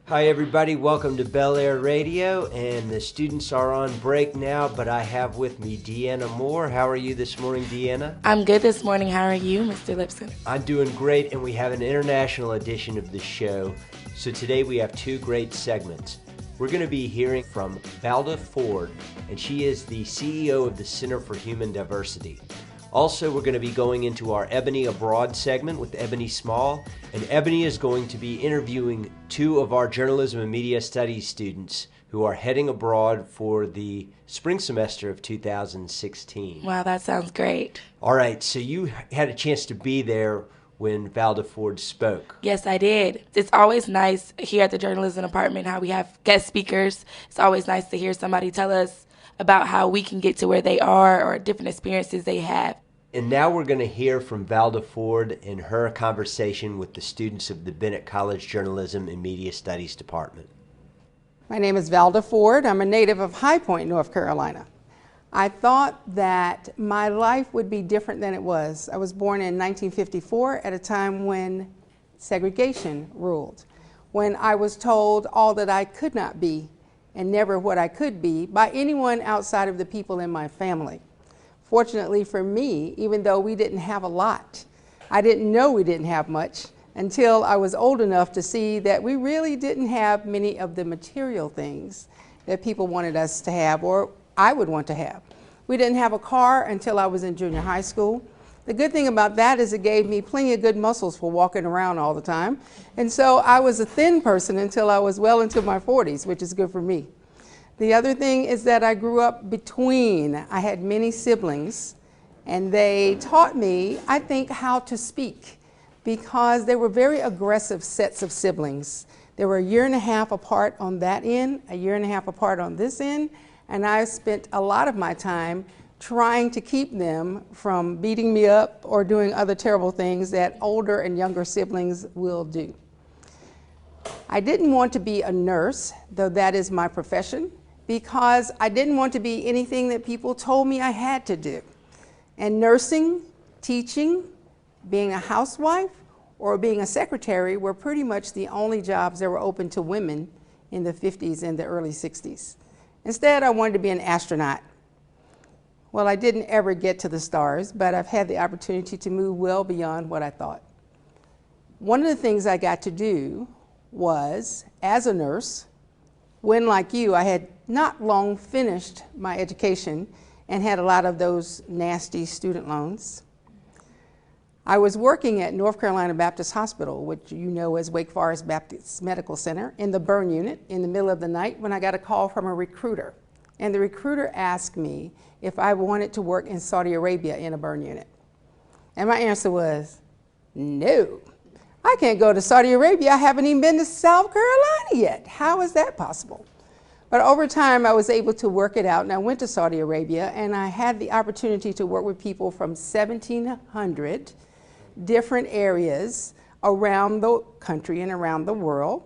Hi everybody, welcome to BelleAire Radio, and the students are on break now, but I have with me Deanna Moore. How are you this morning, Deanna? I'm good this morning. How are you, Mr. Lipson? I'm doing great, and we have an international edition of the show. So today we have two great segments. We're going to be hearing from Valda Ford, and she is the CEO of the Center for Human Diversity. Also, we're going to be going into our Ebony Abroad segment with Ebony Small, and Ebony is going to be interviewing two of our journalism and media studies students who are heading abroad for the spring semester of 2016. Wow, that sounds great. All right, so you had a chance to be there when Valda Ford spoke. Yes, I did. It's always nice here at the journalism department how we have guest speakers. It's always nice to hear somebody tell us about how we can get to where they are or different experiences they have. And now we're going to hear from Valda Ford in her conversation with the students of the Bennett College Journalism and Media Studies Department. My name is Valda Ford. I'm a native of High Point, North Carolina. I thought that my life would be different than it was. I was born in 1954 at a time when segregation ruled, when I was told all that I could not be and never what I could be by anyone outside of the people in my family. Fortunately for me, even though we didn't have a lot, I didn't know we didn't have much until I was old enough to see that we really didn't have many of the material things that people wanted us to have or I would want to have. We didn't have a car until I was in junior high school. The good thing about that is it gave me plenty of good muscles for walking around all the time. And so I was a thin person until I was well into my 40s, which is good for me. The other thing is that I grew up between. I had many siblings, and they taught me, I think, how to speak because they were very aggressive sets of siblings. They were a year and a half apart on that end, a year and a half apart on this end, and I spent a lot of my time trying to keep them from beating me up or doing other terrible things that older and younger siblings will do. I didn't want to be a nurse, though that is my profession, because I didn't want to be anything that people told me I had to do. And nursing, teaching, being a housewife, or being a secretary were pretty much the only jobs that were open to women in the 50s and the early 60s. Instead, I wanted to be an astronaut. Well, I didn't ever get to the stars, but I've had the opportunity to move well beyond what I thought. One of the things I got to do was, as a nurse, when, like you, I had not long finished my education and had a lot of those nasty student loans. I was working at North Carolina Baptist Hospital, which you know as Wake Forest Baptist Medical Center, in the burn unit in the middle of the night when I got a call from a recruiter. And the recruiter asked me if I wanted to work in Saudi Arabia in a burn unit. And my answer was, no. I can't go to Saudi Arabia. I haven't even been to South Carolina yet. How is that possible? But over time, I was able to work it out, and I went to Saudi Arabia, and I had the opportunity to work with people from 1,700 different areas around the country and around the world,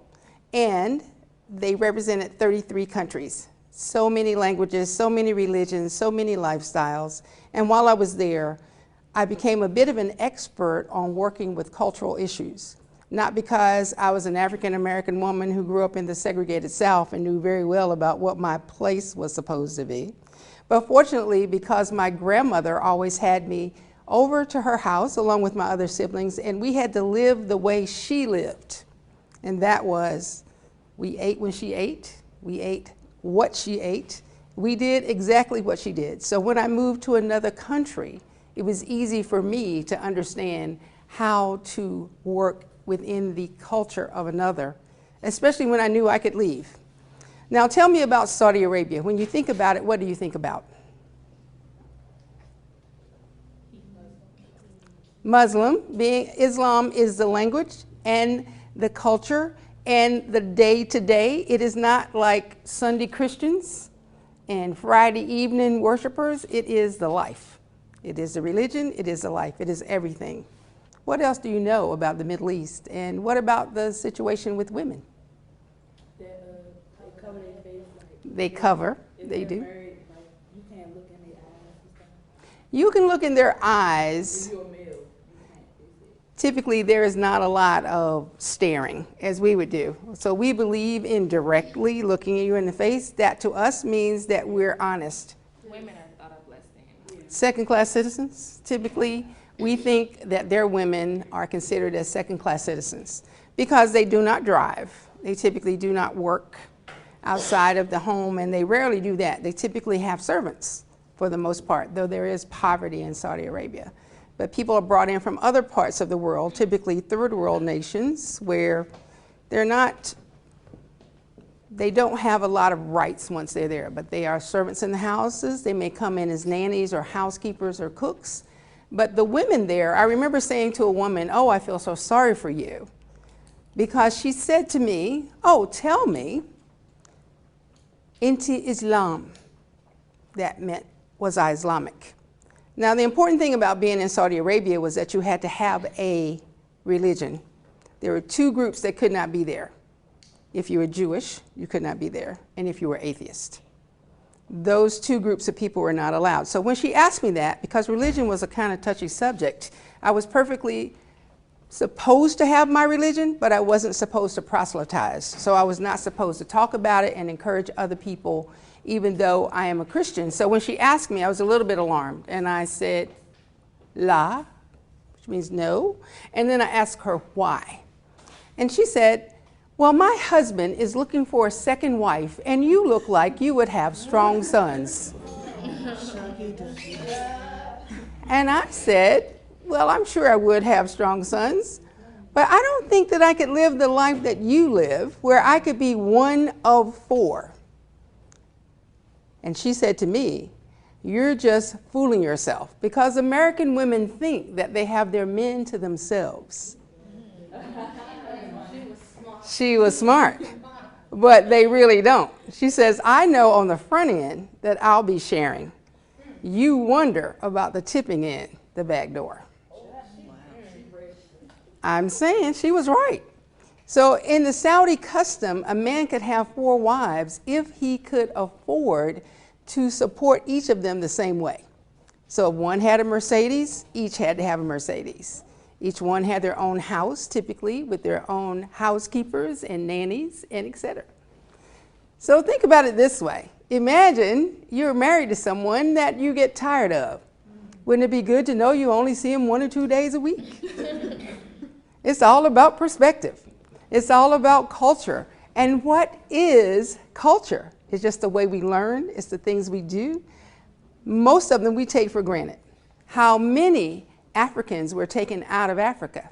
and they represented 33 countries. So many languages, so many religions, so many lifestyles. And while I was there, I became a bit of an expert on working with cultural issues, not because I was an African-American woman who grew up in the segregated South and knew very well about what my place was supposed to be, but fortunately because my grandmother always had me over to her house along with my other siblings, and we had to live the way she lived. And that was, we ate when she ate, we ate what she ate, we did exactly what she did. So when I moved to another country, it was easy for me to understand how to work within the culture of another, especially when I knew I could leave. Now tell me about Saudi Arabia. When you think about it, what do you think about? Muslim, being Islam is the language and the culture and the day-to-day. It is not like Sunday Christians and Friday evening worshipers. It is the life. It is the religion, it is the life, it is everything. What else do you know about the Middle East? And what about the situation with women? They cover their face. They cover, they do. Married, you can't look in their eyes and stuff. You can look in their eyes. If you're a male, you can't. typically there is not a lot of staring as we would do. So we believe in directly looking at you in the face. That to us means that we're honest. Women are thought of less than. Second-class citizens, typically we think that their women are considered as second-class citizens because they do not drive. They typically do not work outside of the home, and they rarely do that. They typically have servants for the most part, though there is poverty in Saudi Arabia. But people are brought in from other parts of the world, typically third world nations, where they don't have a lot of rights once they're there, but they are servants in the houses. They may come in as nannies or housekeepers or cooks. But the women there, I remember saying to a woman, "Oh, I feel so sorry for you," because she said to me, "Oh, tell me, Inti Islam." That was I Islamic? Now, the important thing about being in Saudi Arabia was that you had to have a religion. There were two groups that could not be there. If you were Jewish, you could not be there, and if you were atheist. Those two groups of people were not allowed. So when she asked me that, because religion was a kind of touchy subject, I was perfectly supposed to have my religion, but I wasn't supposed to proselytize. So I was not supposed to talk about it and encourage other people, even though I am a Christian. So when she asked me, I was a little bit alarmed, and I said, "La," which means no. And then I asked her why. And she said, "Well, my husband is looking for a second wife, and you look like you would have strong sons." And I said, "Well, I'm sure I would have strong sons, but I don't think that I could live the life that you live, where I could be one of four." And she said to me, "You're just fooling yourself, because American women think that they have their men to themselves." She was smart, but they really don't. She says, "I know on the front end that I'll be sharing. You wonder about the tipping end, the back door." I'm saying she was right. So in the Saudi custom, a man could have 4 wives if he could afford to support each of them the same way. So if one had a Mercedes, each had to have a Mercedes. Each one had their own house, typically with their own housekeepers and nannies and etc. So think about it this way. Imagine you're married to someone that you get tired of. Wouldn't it be good to know you only see him 1 or 2 days a week? It's all about perspective. It's all about culture. And what is culture? It's just the way we learn. It's the things we do. Most of them we take for granted. How many Africans were taken out of Africa?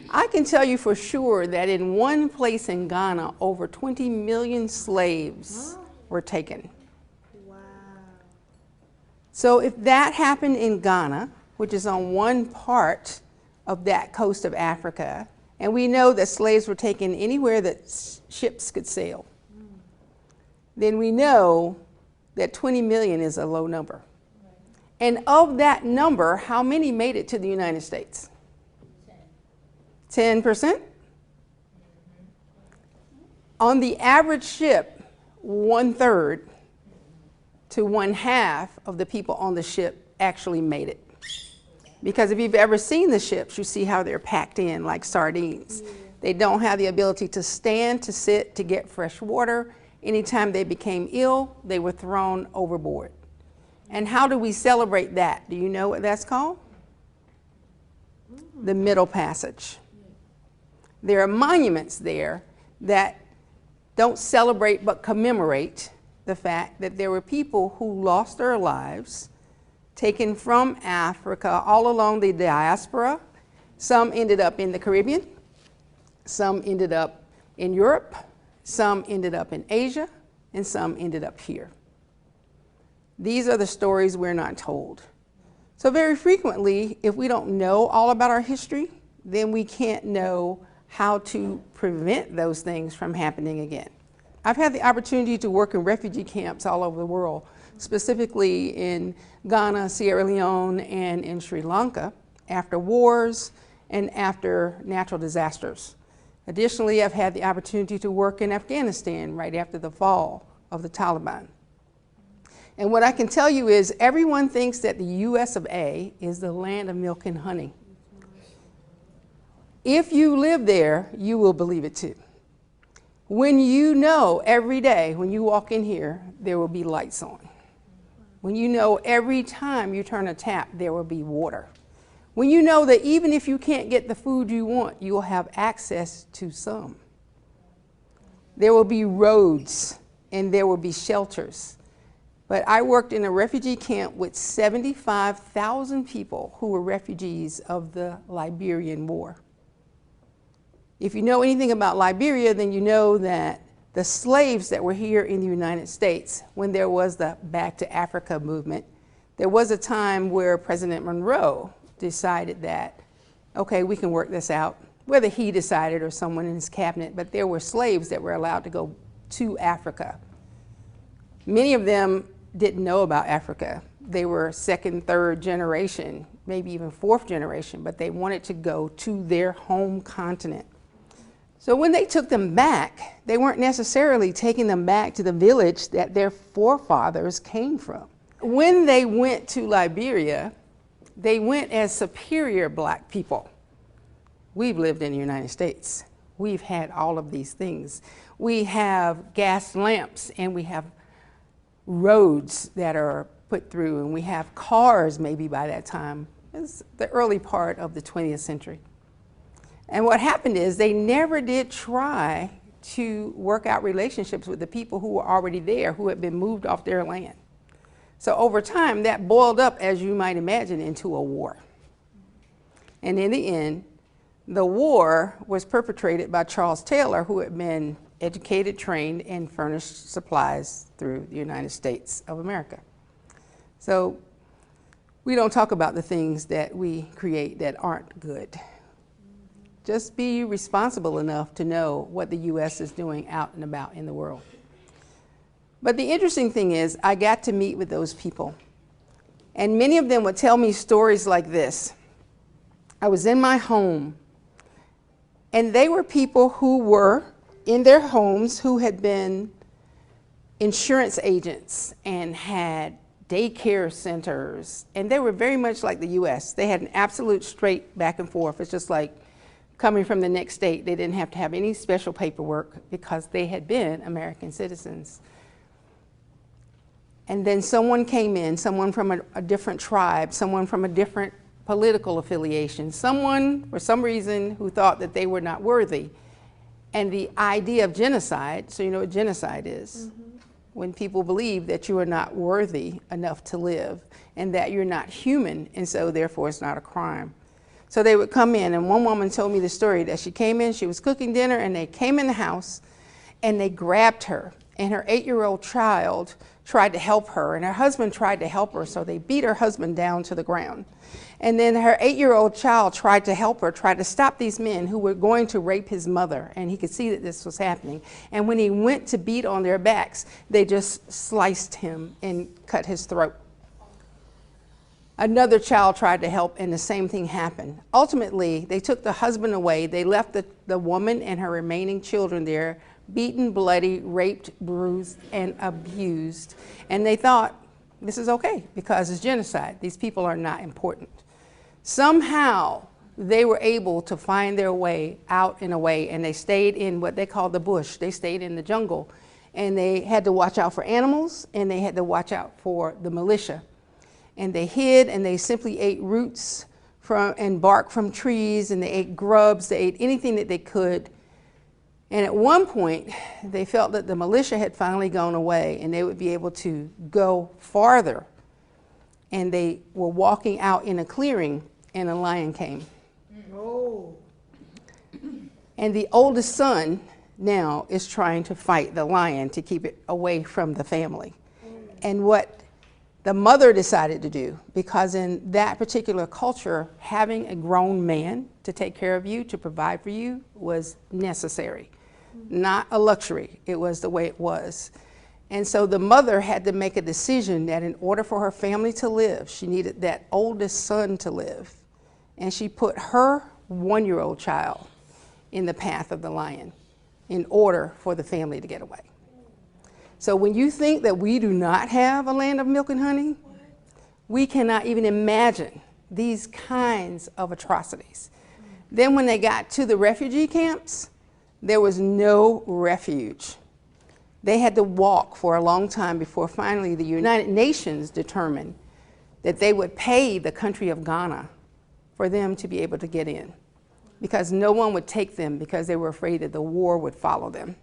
I can tell you for sure that in one place in Ghana, over 20 million slaves were taken. Wow. So if that happened in Ghana, which is on one part of that coast of Africa, and we know that slaves were taken anywhere that ships could sail, then we know that 20 million is a low number. And of that number, how many made it to the United States? 10%? On the average ship, 1/3 to 1/2 of the people on the ship actually made it. Because if you've ever seen the ships, you see how they're packed in like sardines. Yeah. They don't have the ability to stand, to sit, to get fresh water. Anytime they became ill, they were thrown overboard. And how do we celebrate that? Do you know what that's called? The Middle Passage. There are monuments there that don't celebrate but commemorate the fact that there were people who lost their lives, taken from Africa all along the diaspora. Some ended up in the Caribbean, some ended up in Europe, some ended up in Asia, and some ended up here. These are the stories we're not told. So very frequently, if we don't know all about our history, then we can't know how to prevent those things from happening again. I've had the opportunity to work in refugee camps all over the world, specifically in Ghana, Sierra Leone, and in Sri Lanka, after wars and after natural disasters. Additionally, I've had the opportunity to work in Afghanistan right after the fall of the Taliban. And what I can tell you is everyone thinks that the US of A is the land of milk and honey. If you live there, you will believe it too. When you know every day when you walk in here, there will be lights on. When you know every time you turn a tap, there will be water. When you know that even if you can't get the food you want, you will have access to some. There will be roads and there will be shelters. But I worked in a refugee camp with 75,000 people who were refugees of the Liberian War. If you know anything about Liberia, then you know that the slaves that were here in the United States, when there was the Back to Africa movement, there was a time where President Monroe decided that, okay, we can work this out, whether he decided or someone in his cabinet, but there were slaves that were allowed to go to Africa. Many of them didn't know about Africa. They were second, third generation, maybe even fourth generation, but they wanted to go to their home continent. So when they took them back, they weren't necessarily taking them back to the village that their forefathers came from. When they went to Liberia, they went as superior black people. We've lived in the United States. We've had all of these things. We have gas lamps and we have roads that are put through and we have cars maybe by that time. It's the early part of the 20th century. And what happened is they never did try to work out relationships with the people who were already there, who had been moved off their land. So over time, that boiled up, as you might imagine, into a war. And in the end, the war was perpetrated by Charles Taylor, who had been educated, trained, and furnished supplies through the United States of America. So we don't talk about the things that we create that aren't good. Just be responsible enough to know what the U.S. is doing out and about in the world. But the interesting thing is, I got to meet with those people. And many of them would tell me stories like this. I was in my home, and they were people who were in their homes who had been insurance agents and had daycare centers. And they were very much like the U.S. They had an absolute straight back and forth. It's just like coming from the next state. They didn't have to have any special paperwork because they had been American citizens. And then someone came in, someone from a different tribe, someone from a different political affiliation, someone for some reason who thought that they were not worthy. And the idea of genocide, so you know what genocide is, when people believe that you are not worthy enough to live and that you're not human, and so therefore it's not a crime. So they would come in, and one woman told me the story that she came in, she was cooking dinner, and they came in the house and they grabbed her, and her 8-year-old child tried to help her, and her husband tried to help her, so they beat her husband down to the ground. And then her 8-year-old child tried to help her, tried to stop these men who were going to rape his mother, and he could see that this was happening. And when he went to beat on their backs, they just sliced him and cut his throat. Another child tried to help, and the same thing happened. Ultimately, they took the husband away. They left the woman and her remaining children there, beaten, bloody, raped, bruised, and abused. And they thought, this is okay because it's genocide. These people are not important. Somehow, they were able to find their way out and away, and they stayed in what they call the bush. They stayed in the jungle, and they had to watch out for animals, and they had to watch out for the militia. And they hid, and they simply ate roots and bark from trees, and they ate grubs, they ate anything that they could. And at one point, they felt that the militia had finally gone away, and they would be able to go farther. And they were walking out in a clearing, and a lion came. Oh. And the oldest son now is trying to fight the lion to keep it away from the family. And what the mother decided to do, because in that particular culture, having a grown man to take care of you, to provide for you, was necessary. Not a luxury. It was the way it was. And so the mother had to make a decision that in order for her family to live, she needed that oldest son to live. And she put her 1-year-old child in the path of the lion in order for the family to get away. So when you think that we do not have a land of milk and honey, we cannot even imagine these kinds of atrocities. Then when they got to the refugee camps, there was no refuge. They had to walk for a long time before finally the United Nations determined that they would pay the country of Ghana for them to be able to get in, because no one would take them because they were afraid that the war would follow them.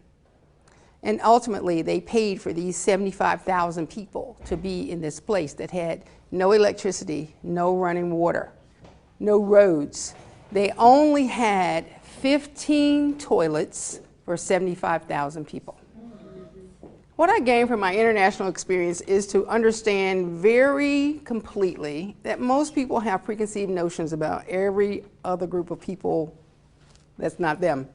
And ultimately, they paid for these 75,000 people to be in this place that had no electricity, no running water, no roads. They only had 15 toilets for 75,000 people. What I gained from my international experience is to understand very completely that most people have preconceived notions about every other group of people that's not them.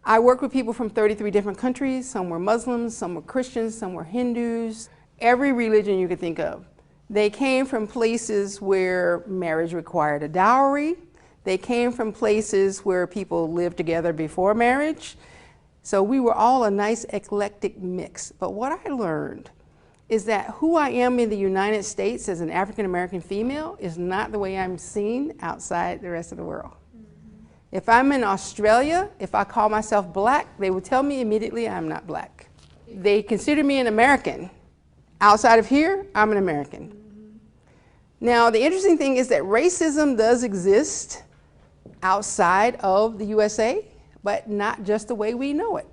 I worked with people from 33 different countries. Some were Muslims, some were Christians, some were Hindus, every religion you could think of. They came from places where marriage required a dowry. They came from places where people lived together before marriage. So we were all a nice eclectic mix. But what I learned is that who I am in the United States as an African American female is not the way I'm seen outside the rest of the world. If I'm in Australia, if I call myself black, they will tell me immediately I'm not black. They consider me an American. Outside of here, I'm an American. Now, the interesting thing is that racism does exist outside of the USA, but not just the way we know it.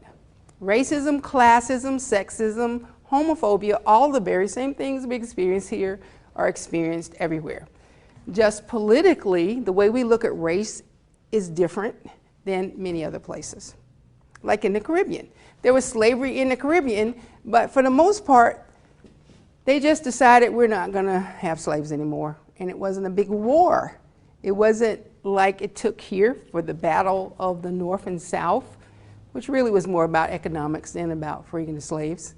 Racism, classism, sexism, homophobia, all the very same things we experience here are experienced everywhere. Just politically, the way we look at race is different than many other places. Like in the Caribbean. There was slavery in the Caribbean, but for the most part, they just decided we're not gonna have slaves anymore. And it wasn't a big war. It wasn't like it took here for the battle of the North and South, which really was more about economics than about freeing the slaves.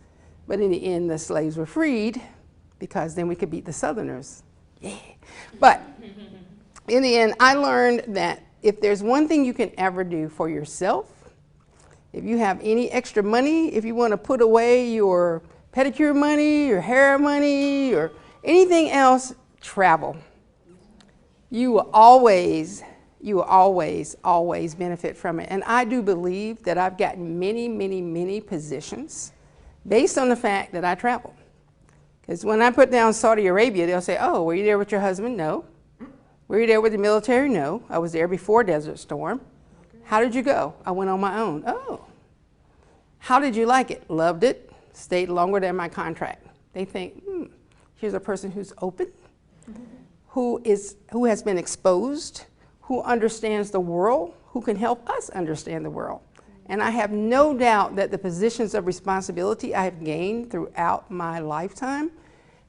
But in the end, the slaves were freed because then we could beat the Southerners. Yeah. But in the end, I learned that if there's one thing you can ever do for yourself, if you have any extra money, if you want to put away your pedicure money, your hair money, or anything else, travel. You will always, always benefit from it. And I do believe that I've gotten many, many, many positions based on the fact that I travel. Because when I put down Saudi Arabia, they'll say, oh, were you there with your husband? No. Were you there with the military? No. I was there before Desert Storm. How did you go? I went on my own. Oh. How did you like it? Loved it. Stayed longer than my contract. They think, here's a person who's open, who has been exposed, who understands the world, who can help us understand the world. And I have no doubt that the positions of responsibility I have gained throughout my lifetime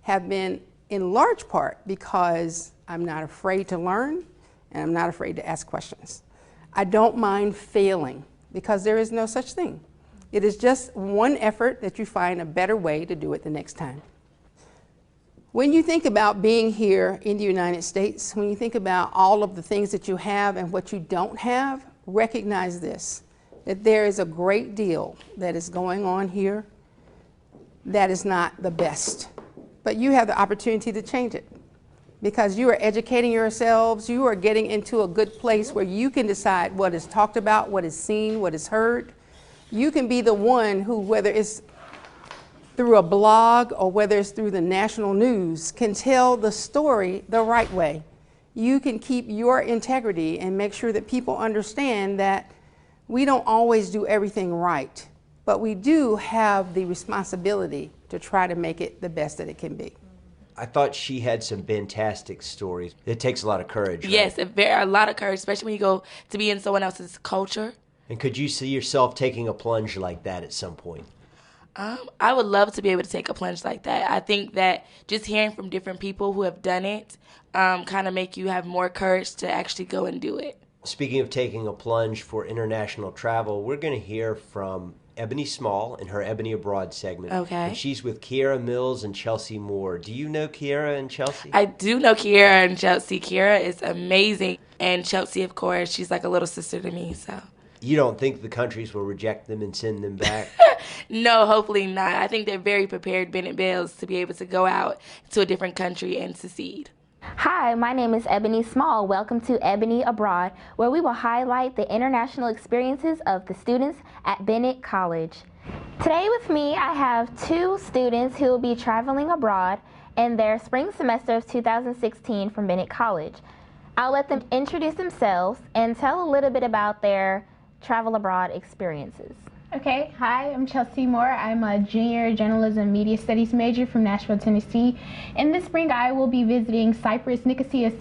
have been in large part because I'm not afraid to learn and I'm not afraid to ask questions. I don't mind failing because there is no such thing. It is just one effort that you find a better way to do it the next time. When you think about being here in the United States, when you think about all of the things that you have and what you don't have, recognize this, that there is a great deal that is going on here that is not the best. But you have the opportunity to change it because you are educating yourselves, you are getting into a good place where you can decide what is talked about, what is seen, what is heard. You can be the one who, whether it's through a blog or whether it's through the national news, can tell the story the right way. You can keep your integrity and make sure that people understand that we don't always do everything right, but we do have the responsibility to try to make it the best that it can be. I thought she had some fantastic stories. It takes a lot of courage, right? Yes, a lot of courage, especially when you go to be in someone else's culture. And could you see yourself taking a plunge like that at some point? I would love to be able to take a plunge like that. I think that just hearing from different people who have done it kind of make you have more courage to actually go and do it. Speaking of taking a plunge for international travel, we're going to hear from Ebony Small in her Ebony Abroad segment. Okay. And she's with Kiara Mills and Chelsea Moore. Do you know Kiara and Chelsea? I do know Kiara and Chelsea. Kiara is amazing. And Chelsea, of course, she's like a little sister to me, so. You don't think the countries will reject them and send them back? No, hopefully not. I think they're very prepared, Bennett Bells, to be able to go out to a different country and succeed. Hi, my name is Ebony Small. Welcome to Ebony Abroad, where we will highlight the international experiences of the students at Bennett College. Today with me, I have two students who will be traveling abroad in their spring semester of 2016 from Bennett College. I'll let them introduce themselves and tell a little bit about their travel abroad experiences. Okay, hi, I'm Chelsea Moore. I'm a junior journalism media studies major from Nashville, Tennessee. In the spring, I will be visiting Cyprus. Nicosia,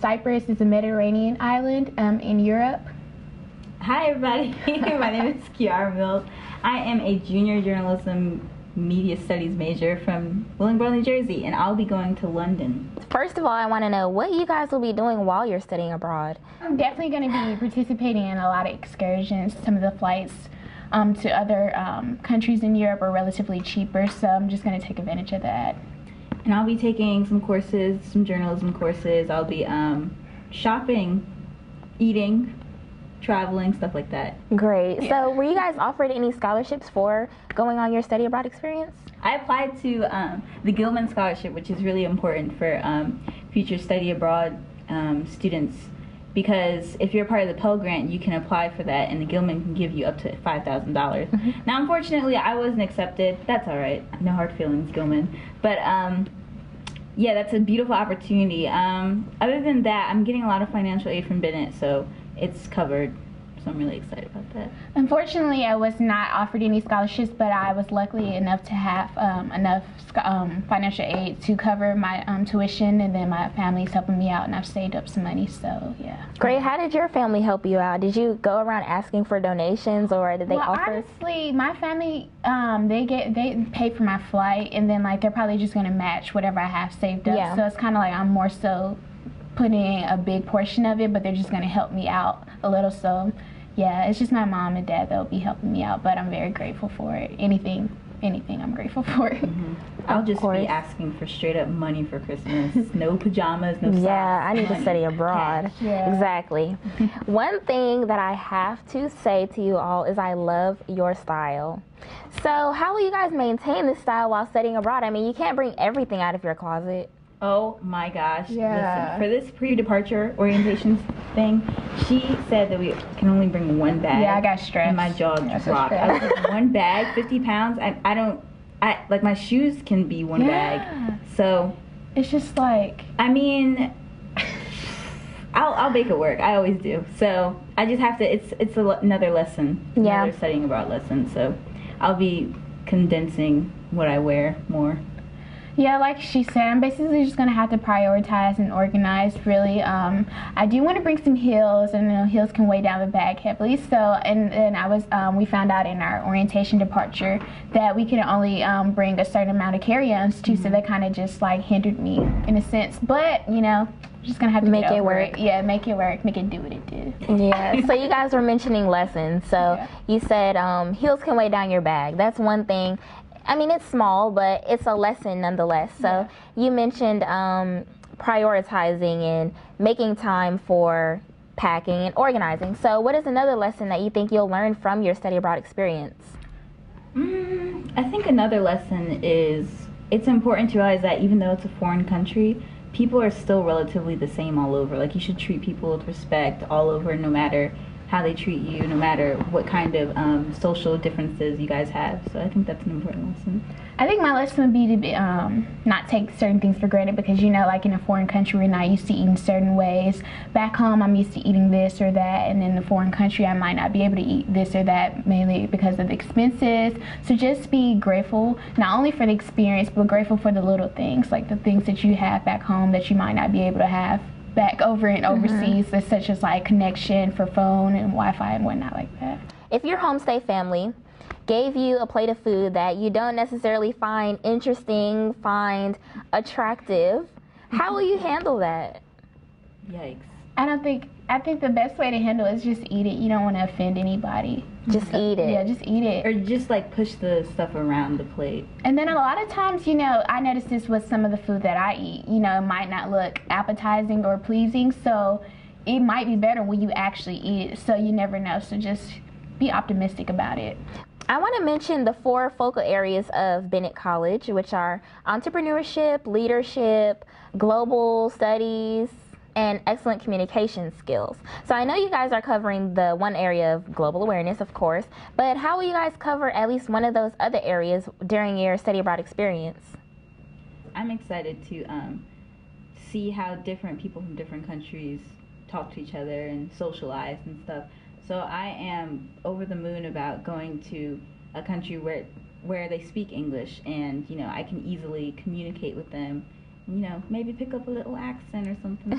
Cyprus is a Mediterranean island in Europe. Hi, everybody. My name is Kiara Mills. I am a junior journalism media studies major from Willingboro, New Jersey, and I'll be going to London. First of all, I want to know what you guys will be doing while you're studying abroad. I'm definitely going to be participating in a lot of excursions. Some of the flights to other countries in Europe are relatively cheaper, so I'm just going to take advantage of that. And I'll be taking some courses, some journalism courses. I'll be shopping, eating, traveling, stuff like that. Great. Yeah. So were you guys offered any scholarships for going on your study abroad experience? I applied to the Gilman Scholarship, which is really important for future study abroad students, because if you're part of the Pell Grant, you can apply for that, and the Gilman can give you up to $5,000. Mm-hmm. Now, unfortunately, I wasn't accepted. That's all right. No hard feelings, Gilman. But yeah, that's a beautiful opportunity. Other than that, I'm getting a lot of financial aid from Bennett, so it's covered. So I'm really excited about that. Unfortunately, I was not offered any scholarships, but I was lucky enough to have enough financial aid to cover my tuition, and then my family's helping me out, and I've saved up some money, so yeah. Great. How did your family help you out? Did you go around asking for donations, or did they offer? Honestly, my family, they paid for my flight, and then like they're probably just going to match whatever I have saved up. Yeah. So it's kind of like I'm more so putting a big portion of it, but they're just going to help me out a little. So yeah, it's just my mom and dad that'll be helping me out, but I'm very grateful for it. Anything I'm grateful for. Mm-hmm. I'll just be asking for straight up money for Christmas. No pajamas, no socks. Yeah, I need to study abroad. Yeah. Exactly. One thing that I have to say to you all is I love your style. So how will you guys maintain this style while studying abroad? I mean, you can't bring everything out of your closet. Oh my gosh. Yeah. Listen, for this pre-departure orientation thing, she said that we can only bring one bag. Yeah, I got stressed. And my jaw dropped. I was like, one bag, 50 pounds? I like, my shoes can be one bag. So it's just like, I mean, I'll make it work. I always do. So I just have to, it's another lesson. Yeah. Another studying abroad lesson. So I'll be condensing what I wear more. Yeah, like she said, I'm basically just going to have to prioritize and organize, really. I do want to bring some heels, and heels can weigh down the bag heavily. So, and we found out in our orientation departure that we can only bring a certain amount of carry-ons too, so that kind of just like hindered me in a sense. But, just going to have to make it work. Yeah, make it work, make it do what it did. Yeah, so you guys were mentioning lessons. So you said heels can weigh down your bag. That's one thing. I mean, it's small, but it's a lesson nonetheless. So you mentioned prioritizing and making time for packing and organizing. So what is another lesson that you think you'll learn from your study abroad experience? I think another lesson is it's important to realize that even though it's a foreign country, people are still relatively the same all over. Like, you should treat people with respect all over, no matter how they treat you, no matter what kind of social differences you guys have. So I think that's an important lesson. I think my lesson would be to not take certain things for granted, because like in a foreign country, we're not used to eating certain ways. Back home, I'm used to eating this or that, and in a foreign country, I might not be able to eat this or that, mainly because of the expenses. So just be grateful, not only for the experience, but grateful for the little things, like the things that you have back home that you might not be able to have back over and overseas, such as like connection for phone and Wi-Fi and whatnot like that. If your homestay family gave you a plate of food that you don't necessarily find interesting, find attractive, how will you handle that? Yikes. I think the best way to handle it is just eat it. You don't want to offend anybody. Just eat it. Yeah, just eat it. Or just like push the stuff around the plate. And then a lot of times, I notice this with some of the food that I eat. It might not look appetizing or pleasing, so it might be better when you actually eat it. So you never know. So just be optimistic about it. I want to mention the 4 focal areas of Bennett College, which are entrepreneurship, leadership, global studies, and excellent communication skills. So I know you guys are covering the one area of global awareness, of course, but how will you guys cover at least one of those other areas during your study abroad experience? I'm excited to see how different people from different countries talk to each other and socialize and stuff. So I am over the moon about going to a country where they speak English, and I can easily communicate with them. Maybe pick up a little accent or something.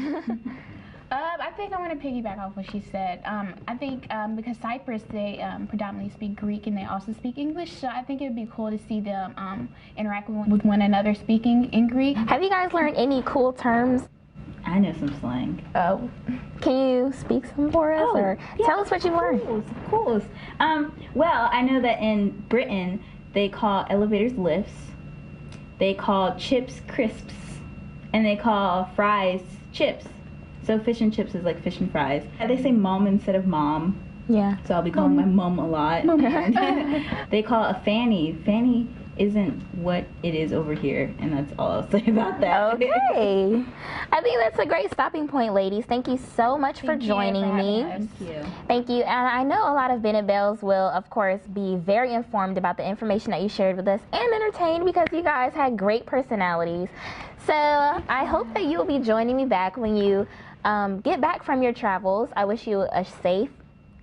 I think I want to piggyback off what she said. I think because Cyprus, they predominantly speak Greek and they also speak English, so I think it would be cool to see them interact with one another speaking in Greek. Have you guys learned any cool terms? I know some slang. Oh, can you speak some for us, or tell us what you've learned? Of course. Well, I know that in Britain they call elevators lifts, they call chips crisps, and they call fries chips. So fish and chips is like fish and fries. They say mom instead of mom. Yeah. So I'll be calling my mom a lot. They call a fanny. Fanny isn't what it is over here, and that's all I'll say about that. Okay. I think that's a great stopping point, ladies. Thank you so much for joining me. Thank you. Thank you. And I know a lot of Bennett Bells will, of course, be very informed about the information that you shared with us and entertained because you guys had great personalities. So I hope that you will be joining me back when you get back from your travels. I wish you a safe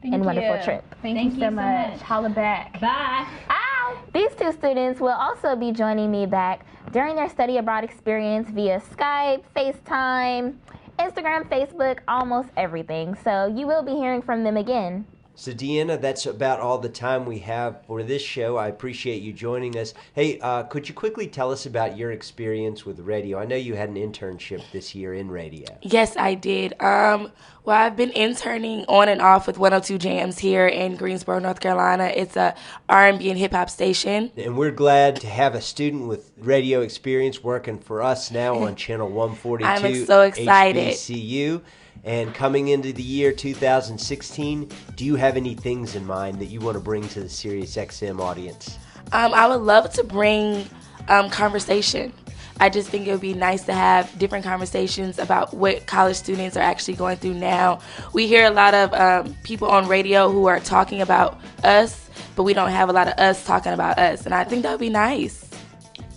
and wonderful trip. Thank you so much. Holla back. Bye. Ow! These 2 students will also be joining me back during their study abroad experience via Skype, FaceTime, Instagram, Facebook, almost everything. So you will be hearing from them again. So Deanna, that's about all the time we have for this show. I appreciate you joining us. Hey, could you quickly tell us about your experience with radio? I know you had an internship this year in radio. Yes, I did. Well, I've been interning on and off with 102 Jams here in Greensboro, North Carolina. It's a R&B and hip-hop station. And we're glad to have a student with radio experience working for us now on Channel 142. I'm so excited. HBCU. And coming into the year 2016, do you have any things in mind that you want to bring to the SiriusXM audience? I would love to bring conversation. I just think it would be nice to have different conversations about what college students are actually going through now. We hear a lot of people on radio who are talking about us, but we don't have a lot of us talking about us. And I think that would be nice.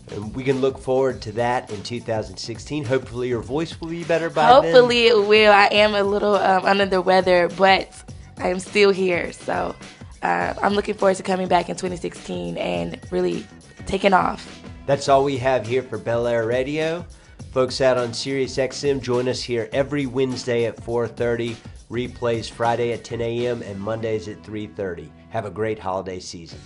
And we can look forward to that in 2016. Hopefully your voice will be better by then. Hopefully it will. I am a little under the weather, but I am still here. So I'm looking forward to coming back in 2016 and really taking off. That's all we have here for BelleAire Radio. Folks out on SiriusXM, join us here every Wednesday at 4:30, replays Friday at 10 a.m. and Mondays at 3:30. Have a great holiday season.